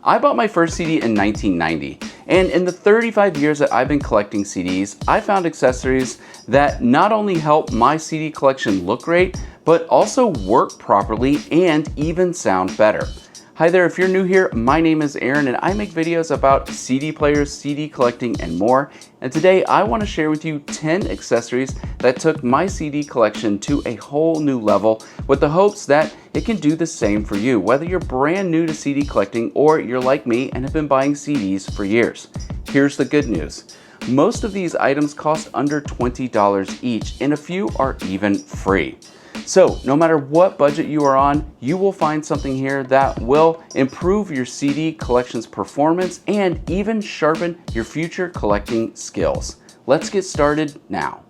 I bought my first CD in 1990, and in the 35 years that I've been collecting CDs, I found accessories that not only help my CD collection look great, but also work properly and even sound better. Hi there, if you're new here, my name is Aaron and I make videos about CD players, CD collecting, and more. And today I want to share with you 10 accessories that took my CD collection to a whole new level with the hopes that it can do the same for you, whether you're brand new to CD collecting or you're like me and have been buying CDs for years. Here's the good news. Most of these items cost under $20 each and a few are even free. So no matter what budget you are on, you will find something here that will improve your CD collection's performance and even sharpen your future collecting skills. Let's get started now.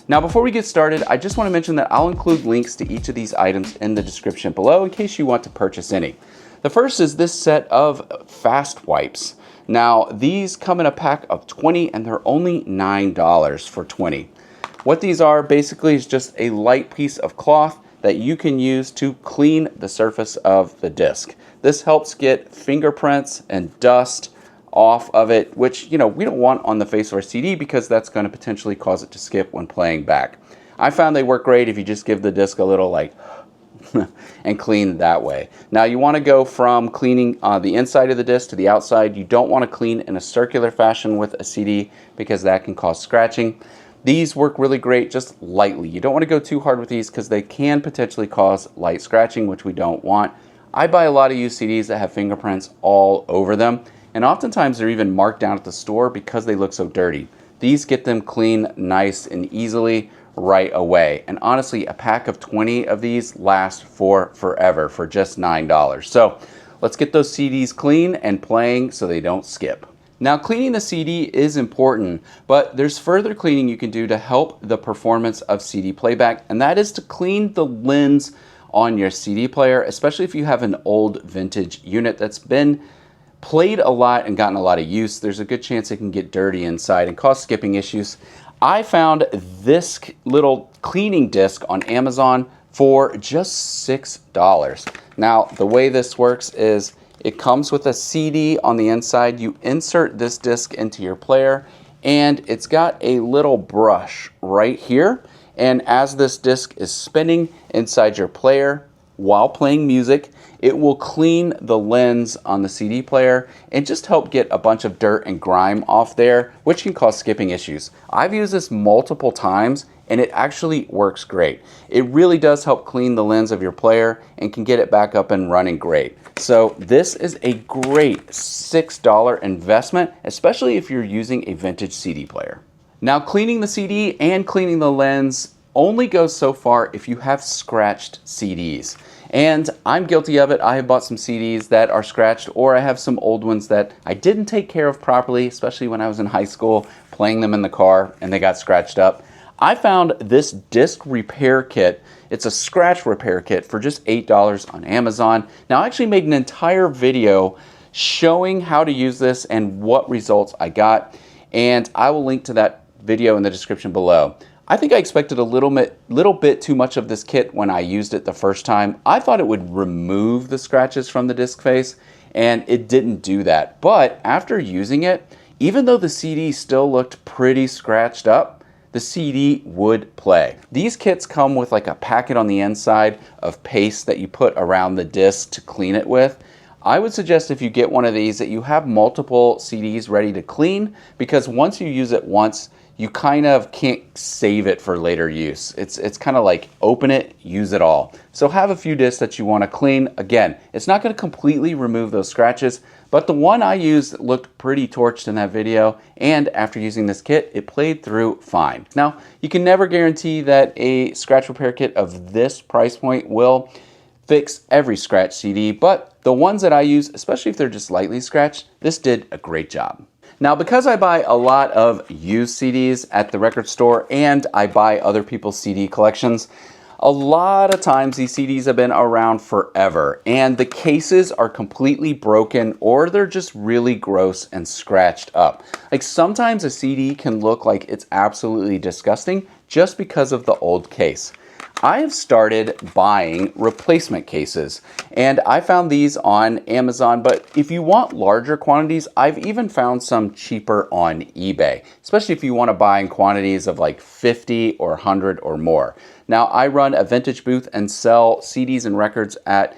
Now before we get started, I just want to mention that I'll include links to each of these items in the description below in case you want to purchase any. The first is this set of fast wipes. Now these come in a pack of 20 and they're only $9 for 20. What these are basically is just a light piece of cloth that you can use to clean the surface of the disc. This helps get fingerprints and dust off of it, which we don't want on the face of our CD because that's going to potentially cause it to skip when playing back. I found they work great if you just give the disc a little and clean that way. Now you want to go from cleaning the inside of the disc to the outside. You don't want to clean in a circular fashion with a CD because that can cause scratching. These work really great just lightly. You don't want to go too hard with these because they can potentially cause light scratching, which we don't want. I buy a lot of used CDs that have fingerprints all over them, and oftentimes they're even marked down at the store because they look so dirty. These get them clean nice and easily right away. And honestly, a pack of 20 of these lasts for forever for just $9. So let's get those CDs clean and playing so they don't skip. Now cleaning the CD is important, but there's further cleaning you can do to help the performance of CD playback, and that is to clean the lens on your CD player, especially if you have an old vintage unit that's been played a lot and gotten a lot of use. There's a good chance it can get dirty inside and cause skipping issues. I found this little cleaning disc on Amazon for just $6. Now the way this works is it comes with a CD on the inside. You insert this disc into your player and it's got a little brush right here. And as this disc is spinning inside your player while playing music, it will clean the lens on the CD player and just help get a bunch of dirt and grime off there, which can cause skipping issues. I've used this multiple times and it actually works great. It really does help clean the lens of your player and can get it back up and running great. So this is a great $6 investment, especially if you're using a vintage CD player. Now cleaning the CD and cleaning the lens only goes so far if you have scratched CDs. And I'm guilty of it. I have bought some CDs that are scratched, or I have some old ones that I didn't take care of properly, especially when I was in high school, playing them in the car and they got scratched up. I found this disc repair kit. It's a scratch repair kit for just $8 on Amazon. Now I actually made an entire video showing how to use this and what results I got, and I will link to that video in the description below. I think I expected a little bit too much of this kit when I used it the first time. I thought it would remove the scratches from the disc face, and it didn't do that. But after using it, even though the CD still looked pretty scratched up, the CD would play. These kits come with like a packet on the inside of paste that you put around the disc to clean it with. I would suggest if you get one of these that you have multiple CDs ready to clean, because once you use it once, you kind of can't save it for later use. It's kind of like open it, use it all. So have a few discs that you want to clean. Again, it's not going to completely remove those scratches, but the one I used looked pretty torched in that video, and after using this kit, it played through fine. Now, you can never guarantee that a scratch repair kit of this price point will fix every scratch CD, but the ones that I use, especially if they're just lightly scratched, this did a great job. Now, because I buy a lot of used CDs at the record store and I buy other people's CD collections, a lot of times these CDs have been around forever and the cases are completely broken or they're just really gross and scratched up. Like sometimes a CD can look like it's absolutely disgusting just because of the old case. I have started buying replacement cases, and I found these on Amazon, but if you want larger quantities, I've even found some cheaper on eBay, especially if you want to buy in quantities of like 50 or 100 or more. Now, I run a vintage booth and sell CDs and records at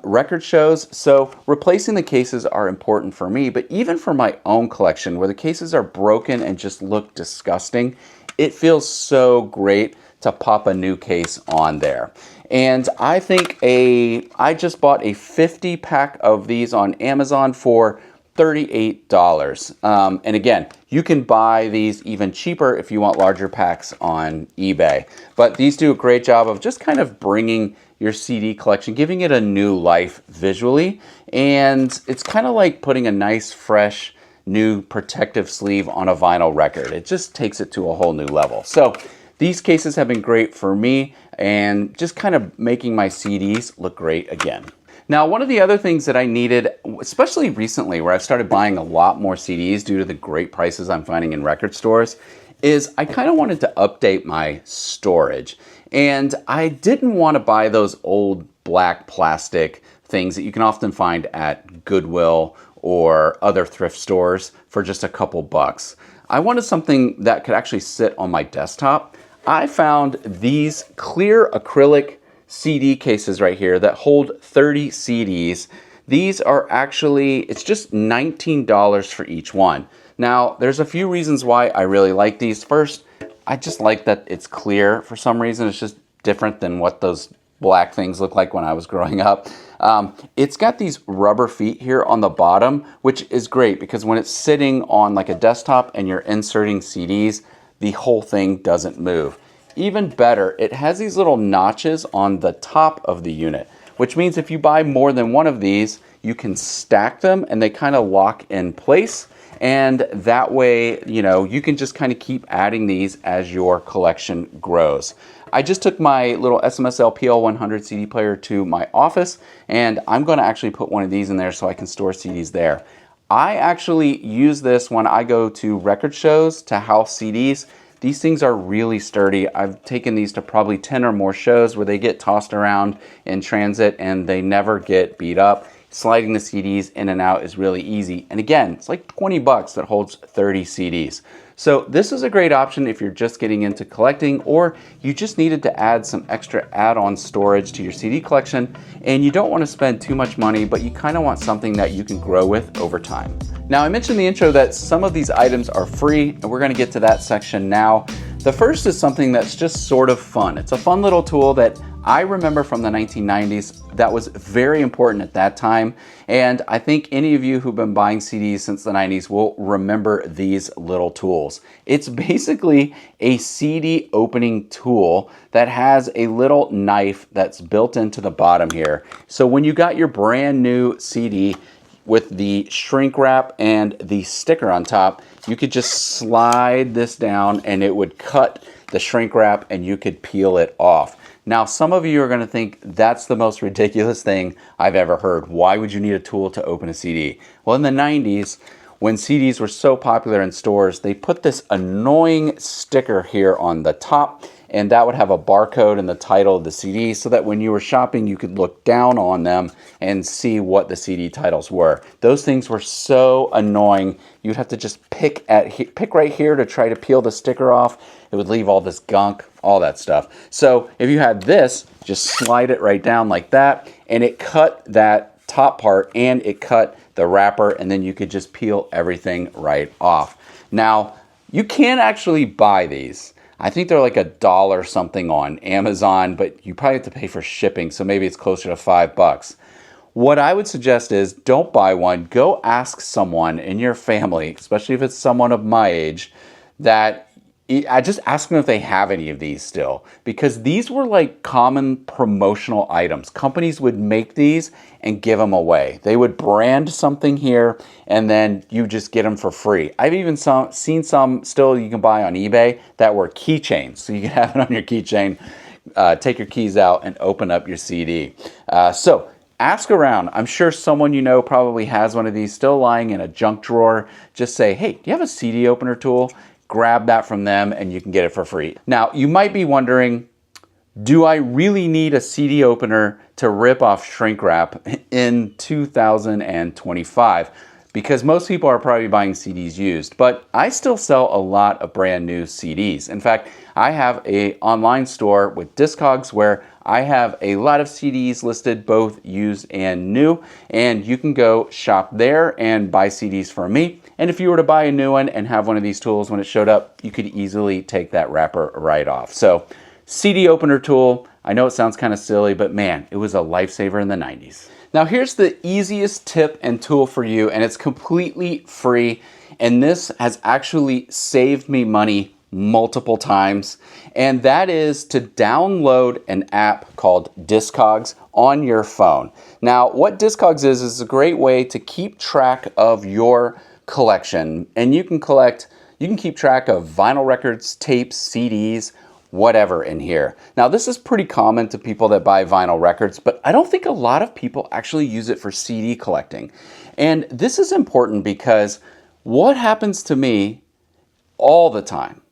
record shows, so replacing the cases are important for me, but even for my own collection where the cases are broken and just look disgusting, it feels so great to pop a new case on there. And I think I just bought a 50 pack of these on Amazon for $38. And again, you can buy these even cheaper if you want larger packs on eBay. But these do a great job of just kind of bringing your CD collection, giving it a new life visually. And it's kind of like putting a nice, fresh, new protective sleeve on a vinyl record. It just takes it to a whole new level. So these cases have been great for me and just kind of making my CDs look great again. Now, one of the other things that I needed, especially recently where I've started buying a lot more CDs due to the great prices I'm finding in record stores, is I kind of wanted to update my storage. And I didn't want to buy those old black plastic things that you can often find at Goodwill or other thrift stores for just a couple bucks. I wanted something that could actually sit on my desktop. I found these clear acrylic CD cases right here that hold 30 CDs. These are actually, it's just $19 for each one. Now, there's a few reasons why I really like these. First, I just like that it's clear for some reason. It's just different than what those black things look like when I was growing up. It's got these rubber feet here on the bottom, which is great because when it's sitting on like a desktop and you're inserting CDs, the whole thing doesn't move. Even better, it has these little notches on the top of the unit, which means if you buy more than one of these, you can stack them and they kind of lock in place. And that way, you know, you can just kind of keep adding these as your collection grows. I just took my little SMSL PL100 CD player to my office, and I'm going to actually put one of these in there so I can store CDs there. I actually use this when I go to record shows to house CDs. These things are really sturdy. I've taken these to probably 10 or more shows where they get tossed around in transit and they never get beat up. Sliding the CDs in and out is really easy. And again, it's like 20 bucks that holds 30 CDs. So this is a great option if you're just getting into collecting or you just needed to add some extra add-on storage to your CD collection and you don't want to spend too much money, but you kind of want something that you can grow with over time. Now, I mentioned in the intro that some of these items are free, and we're going to get to that section now. The first is something that's just sort of fun. It's a fun little tool that I remember from the 1990s that was very important at that time. And I think any of you who've been buying CDs since the 90s will remember these little tools. It's basically a CD opening tool that has a little knife that's built into the bottom here. So when you got your brand new CD with the shrink wrap and the sticker on top, you could just slide this down and it would cut the shrink wrap and you could peel it off. Now, some of you are going to think that's the most ridiculous thing I've ever heard. Why would you need a tool to open a CD? Well, in the 90s, when CDs were so popular in stores, they put this annoying sticker here on the top, and that would have a barcode and the title of the CD so that when you were shopping, you could look down on them and see what the CD titles were. Those things were so annoying. You'd have to just pick right here to try to peel the sticker off. It would leave all this gunk, all that stuff. So if you had this, just slide it right down like that, and it cut that top part and it cut the wrapper, and then you could just peel everything right off. Now, you can actually buy these. I think they're like $1 something on Amazon, but you probably have to pay for shipping, so maybe it's closer to $5. What I would suggest is don't buy one. Go ask someone in your family, especially if it's someone of my age, that I just ask them if they have any of these still, because these were like common promotional items. Companies would make these and give them away. They would brand something here and then you just get them for free. I've even seen some still you can buy on eBay that were keychains. So you can have it on your keychain, take your keys out and open up your CD. So ask around. I'm sure someone you know probably has one of these still lying in a junk drawer. Just say, hey, do you have a CD opener tool? Grab that from them and you can get it for free. Now, you might be wondering, Do I really need a CD opener to rip off shrink wrap in 2025? Because most people are probably buying CDs used, but I still sell a lot of brand new CDs. In fact, I have an online store with Discogs where I have a lot of CDs listed, both used and new, and you can go shop there and buy CDs from me. And if you were to buy a new one and have one of these tools when it showed up, you could easily take that wrapper right off. So CD opener tool, I know it sounds kind of silly, but man, it was a lifesaver in the 90s. Now here's the easiest tip and tool for you, and it's completely free, and this has actually saved me money multiple times, and that is to download an app called Discogs on your phone. Now what Discogs is a great way to keep track of your collection, and you can keep track of vinyl records, tapes, CDs, whatever in here. Now this is pretty common to people that buy vinyl records, but I don't think a lot of people actually use it for CD collecting. And this is important because what happens to me all the time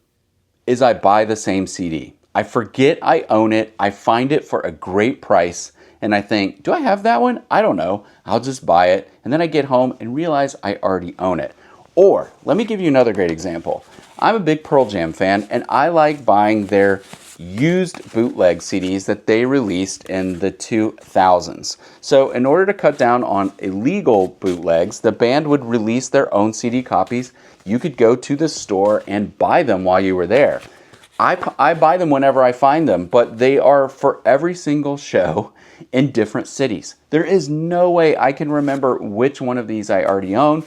is I buy the same CD. I forget I own it, I find it for a great price, and I think, do I have that one? I don't know, I'll just buy it. And then I get home and realize I already own it. Or, let me give you another great example. I'm a big Pearl Jam fan, and I like buying their used bootleg CDs that they released in the 2000s. So in order to cut down on illegal bootlegs, the band would release their own CD copies. You could go to the store and buy them while you were there. I buy them whenever I find them, but they are for every single show in different cities. There is no way I can remember which one of these I already own,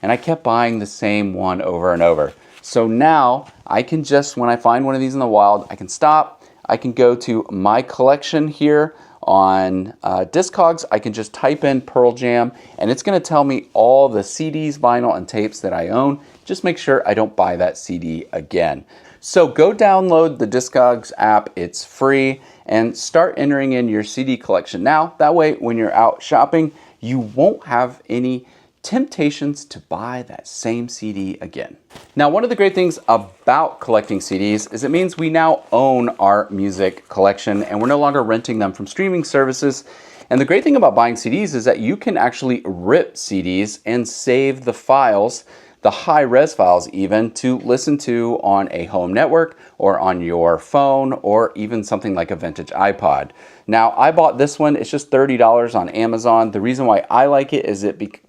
and I kept buying the same one over and over. So now I can just, when I find one of these in the wild, I can stop, I can go to my collection here on Discogs, I can just type in Pearl Jam, and it's gonna tell me all the CDs, vinyl, and tapes that I own. Just make sure I don't buy that CD again. So go download the Discogs app, it's free, and start entering in your CD collection now. That way, when you're out shopping, you won't have any temptations to buy that same CD again. Now, one of the great things about collecting CDs is it means we now own our music collection and we're no longer renting them from streaming services. And the great thing about buying CDs is that you can actually rip CDs and save the files, the high-res files even, to listen to on a home network or on your phone or even something like a vintage iPod. Now, I bought this one, it's just $30 on Amazon. The reason why I like it is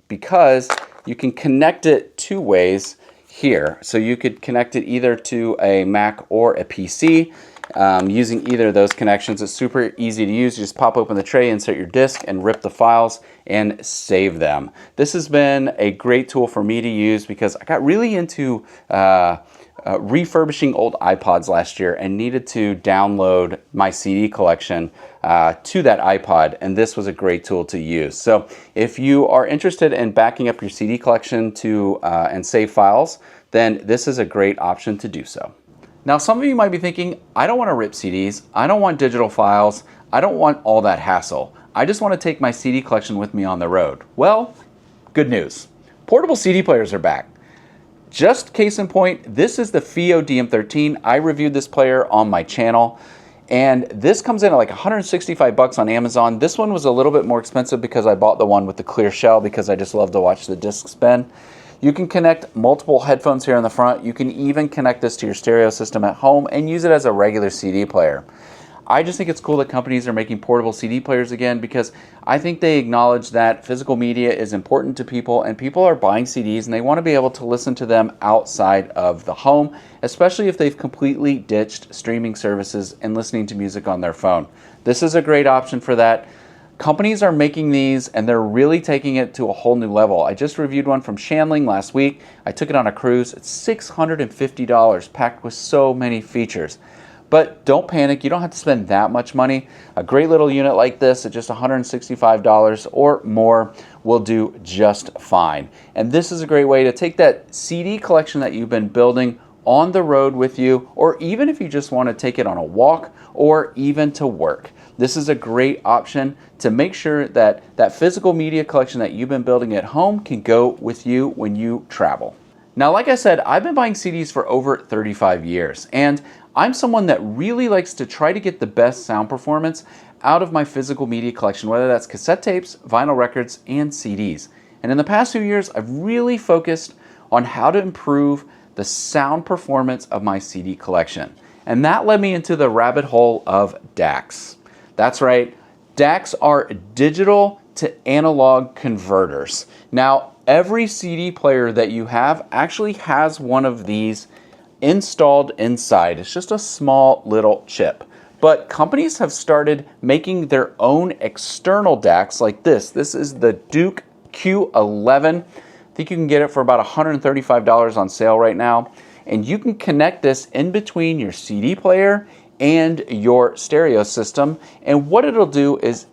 because you can connect it two ways here. So you could connect it either to a Mac or a PC using either of those connections. It's super easy to use. You just pop open the tray, insert your disc, and rip the files and save them. This has been a great tool for me to use because I got really into refurbishing old iPods last year and needed to download my CD collection to that iPod, and this was a great tool to use. So if you are interested in backing up your CD collection to and save files, then this is a great option to do so. Now, some of you might be thinking, I don't want to rip CDs, I don't want digital files, I don't want all that hassle. I just want to take my CD collection with me on the road. Well, good news. Portable CD players are back. Just case in point, this is the FIO DM13. I reviewed this player on my channel, and this comes in at like 165 bucks on Amazon. This one was a little bit more expensive because I bought the one with the clear shell because I just love to watch the disc spin. You can connect multiple headphones here in the front. You can even connect this to your stereo system at home and use it as a regular CD player. I just think it's cool that companies are making portable CD players again because I think they acknowledge that physical media is important to people and people are buying CDs and they want to be able to listen to them outside of the home, especially if they've completely ditched streaming services and listening to music on their phone. This is a great option for that. Companies are making these and they're really taking it to a whole new level. I just reviewed one from Shanling last week. I took it on a cruise. It's $650, packed with so many features. But don't panic, you don't have to spend that much money. A great little unit like this at just $165 or more will do just fine. And this is a great way to take that CD collection that you've been building on the road with you, or even if you just want to take it on a walk or even to work. This is a great option to make sure that that physical media collection that you've been building at home can go with you when you travel. Now, like I said, I've been buying CDs for over 35 years, and I'm someone that really likes to try to get the best sound performance out of my physical media collection, whether that's cassette tapes, vinyl records, and CDs. And in the past few years, I've really focused on how to improve the sound performance of my CD collection. And that led me into the rabbit hole of DACs. That's right, DACs are digital to analog converters. Now, every CD player that you have actually has one of these installed inside. It's just a small little chip. But companies have started making their own external DACs like this. This is the Duke Q11. I think you can get it for about $135 on sale right now. And you can connect this in between your CD player and your stereo system. And what it'll do is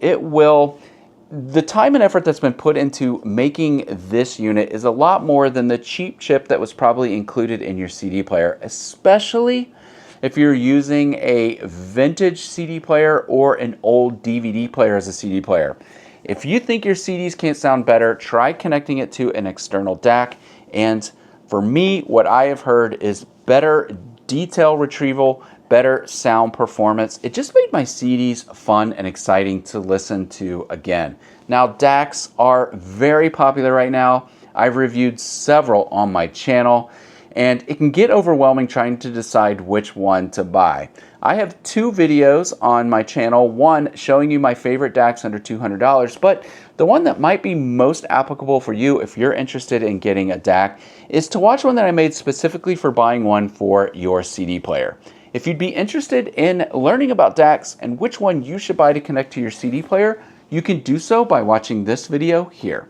the time and effort that's been put into making this unit is a lot more than the cheap chip that was probably included in your CD player, especially if you're using a vintage CD player or an old DVD player as a CD player. If you think your CDs can't sound better, try connecting it to an external DAC. And for me, what I have heard is better detail retrieval, better sound performance. It just made my CDs fun and exciting to listen to again. Now, DACs are very popular right now. I've reviewed several on my channel, and it can get overwhelming trying to decide which one to buy. I have two videos on my channel, one showing you my favorite DACs under $200, but the one that might be most applicable for you if you're interested in getting a DAC is to watch one that I made specifically for buying one for your CD player. If you'd be interested in learning about DACs and which one you should buy to connect to your CD player, you can do so by watching this video here.